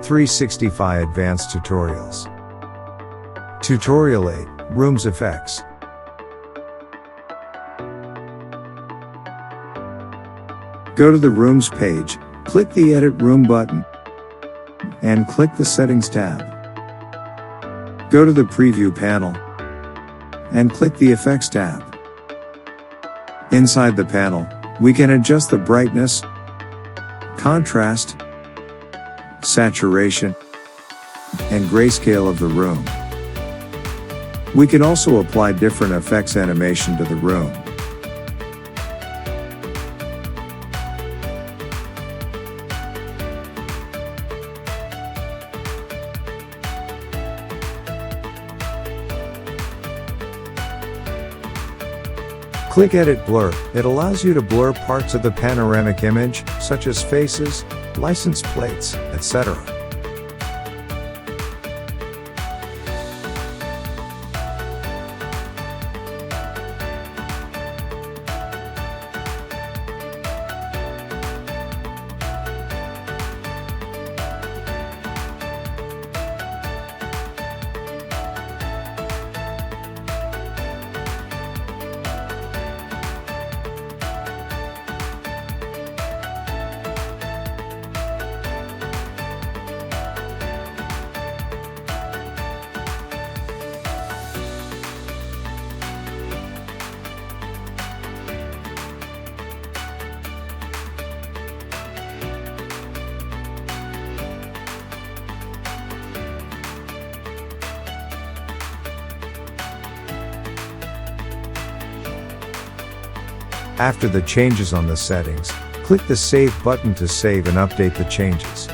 365 Advanced Tutorials. Tutorial 8, Rooms Effects. Go to the Rooms page, click the Edit Room button, and click the Settings tab. Go to the Preview panel, and click the Effects tab. Inside the panel, we can adjust the brightness, contrast, saturation, and grayscale of the room. We can also apply different effects animation to the room. Click Edit Blur. It allows you to blur parts of the panoramic image, such as faces, license plates, etc. After the changes on the settings, click the Save button to save and update the changes.